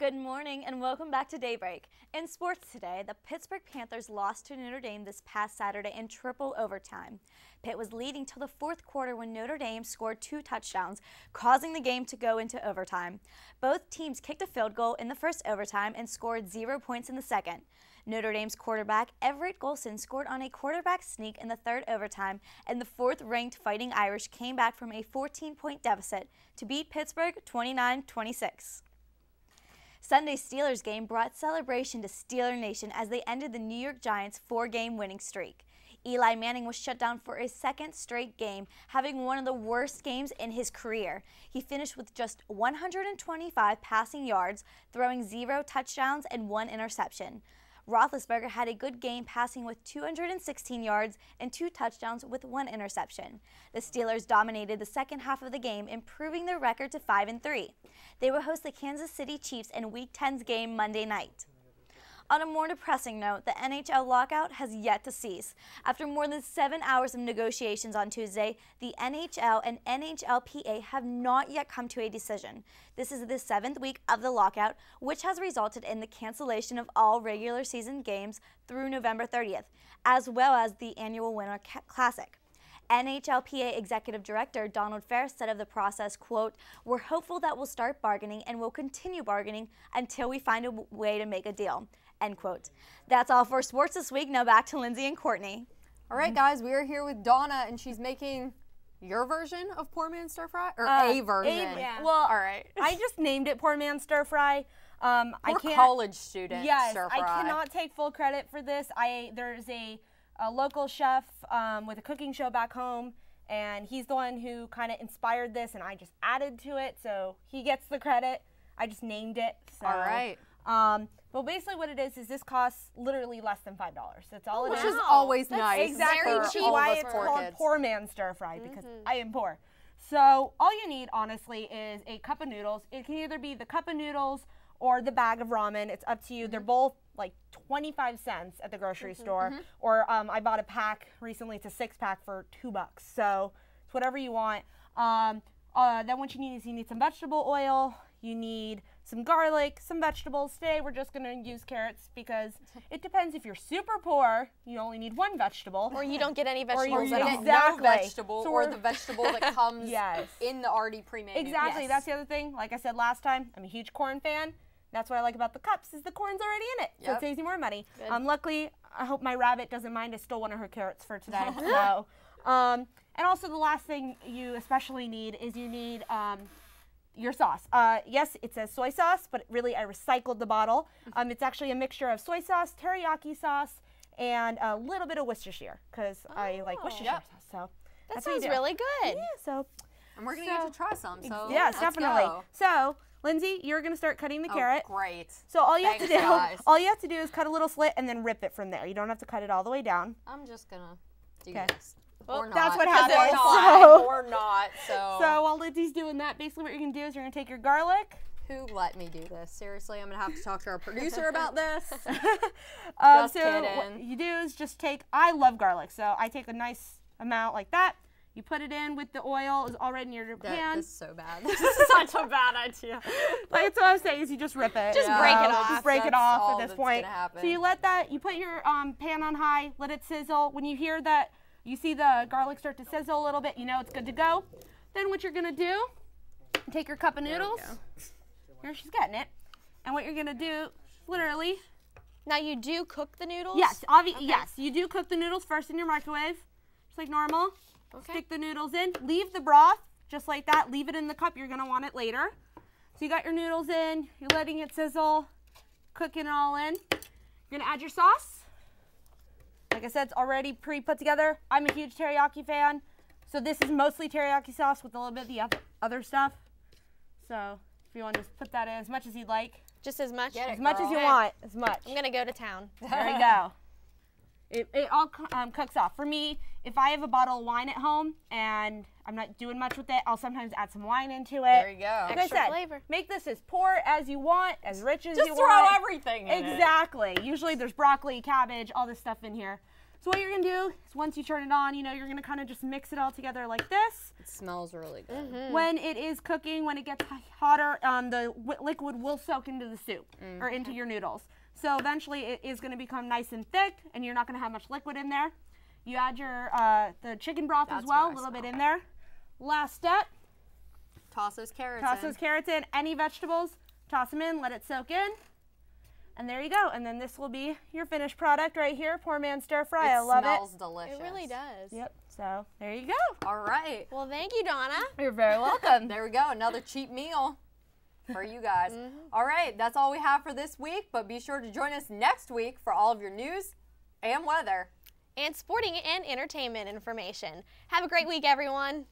Good morning and welcome back to Daybreak. In sports today, the Pittsburgh Panthers lost to Notre Dame this past Saturday in triple overtime. Pitt was leading till the fourth quarter when Notre Dame scored 2 touchdowns, causing the game to go into overtime. Both teams kicked a field goal in the first overtime and scored 0 points in the second. Notre Dame's quarterback Everett Golson scored on a quarterback sneak in the third overtime, and the fourth-ranked Fighting Irish came back from a 14-point deficit to beat Pittsburgh 29-26. Sunday's Steelers game brought celebration to Steeler Nation as they ended the New York Giants' 4-game winning streak. Eli Manning was shut down for a second straight game, having one of the worst games in his career. He finished with just 125 passing yards, throwing 0 touchdowns and 1 interception. Roethlisberger had a good game, passing with 216 yards and 2 touchdowns with 1 interception. The Steelers dominated the second half of the game, improving their record to 5-3. They will host the Kansas City Chiefs in Week 10's game Monday night. On a more depressing note, the NHL lockout has yet to cease. After more than 7 hours of negotiations on Tuesday, the NHL and NHLPA have not yet come to a decision. This is the 7th week of the lockout, which has resulted in the cancellation of all regular season games through November 30th, as well as the annual Winter Classic. NHLPA Executive Director Donald Fair said of the process, quote, "We're hopeful that we'll start bargaining and we'll continue bargaining until we find a way to make a deal." End quote. That's all for sports this week. Now back to Lindsey and Courtney. All right, guys, we are here with Donna, and she's making your version of poor man stir fry, or a version. Yeah. Well, all right. I just named it poor man stir fry. Poor college student stir fry. I cannot take full credit for this. There's a local chef with a cooking show back home, and he's the one who kind of inspired this, and I just added to it, so he gets the credit. I just named it. So. All right. Well, basically what it is this costs literally less than $5. That's all it is. Which is always nice. Exactly. For Which is all why of us it's poor called kids. poor man stir fry, because I am poor. So all you need, honestly, is a cup of noodles. It can either be the cup of noodles or the bag of ramen. It's up to you. They're both like 25 cents at the grocery store. Or I bought a pack recently. It's a 6-pack for $2. So it's whatever you want. Then what you need is you need some vegetable oil. You need some garlic, some vegetables. Today we're just going to use carrots because it depends. If you're super poor, you only need 1 vegetable. Or you don't get any vegetables Or at you all. get no vegetable, So or the vegetable that comes in the already pre-made Exactly. noodles. That's the other thing. Like I said last time, I'm a huge corn fan. That's what I like about the cups is the corn's already in it. So it saves you more money. Luckily, I hope my rabbit doesn't mind. I stole one of her carrots for today. So, and also the last thing you especially need is you need your sauce. Yes, it says soy sauce, but really I recycled the bottle. It's actually a mixture of soy sauce, teriyaki sauce, and a little bit of Worcestershire because I like Worcestershire sauce. So That sounds really good. Yeah, so And we're going to get to try some. So yes, let's definitely. go. So Lindsey, you're going to start cutting the carrot. Great. So all you Thanks, have to do, guys. all you have to do is cut a little slit and then rip it from there. You don't have to cut it all the way down. I'm just going to do Okay. this. Or not. That's what 'Cause happens. Or not. So- Or not. So while Lindsey's doing that, basically what you're going to do is you're going to take your garlic. who let me do this? Seriously, I'm going to have to talk to our producer about this. So kidding. what you do is just take, I love garlic, so I take a nice amount like that. You put it in with the oil is already in your pan. This is so bad. This is such a bad idea. Like, that's what I was saying is you just rip it. Just break it off. Just break it That's off all at this that's point. gonna happen. So you let that, you put your pan on high, let it sizzle. When you hear that, you see the garlic start to sizzle a little bit, you know it's good to go. Then what you're gonna do, take your cup of noodles. Here, she's getting it. And what you're gonna do, literally. Now you do cook the noodles? Yes, yes, you do cook the noodles first in your microwave, just like normal. Okay. Stick the noodles in, leave the broth, just like that. Leave it in the cup, you're gonna want it later. So you got your noodles in, you're letting it sizzle, cooking it all in. You're gonna add your sauce. Like I said, it's already pre-put together. I'm a huge teriyaki fan, so this is mostly teriyaki sauce with a little bit of the other stuff. So if you want to just put that in as much as you'd like. Just as much? Get it, As much as you Okay. want, as much. I'm going to go to town. There you go. It all cooks off. For me, if I have a bottle of wine at home and I'm not doing much with it, I'll sometimes add some wine into it. There you go. Like Extra I said, flavor. make this as poor as you want, as rich as Just you throw want. everything in it. Exactly. Usually there's broccoli, cabbage, all this stuff in here. So what you're gonna do is once you turn it on, you're gonna kind of just mix it all together like this. It smells really good. When it is cooking, when it gets hotter, the liquid will soak into the soup or into your noodles. So eventually it is gonna become nice and thick, and you're not gonna have much liquid in there. You add your the chicken broth as well, a little bit in there. Last step. Toss those carrots Toss those carrots in. Any vegetables, toss them in, let it soak in. And there you go. And then this will be your finished product right here. Poor man stir fry. I love it. It smells delicious. It really does. Yep. So there you go. All right. Well, thank you, Donna. You're very welcome. There we go. Another cheap meal for you guys. All right. That's all we have for this week. But be sure to join us next week for all of your news and weather. And sporting and entertainment information. Have a great week, everyone.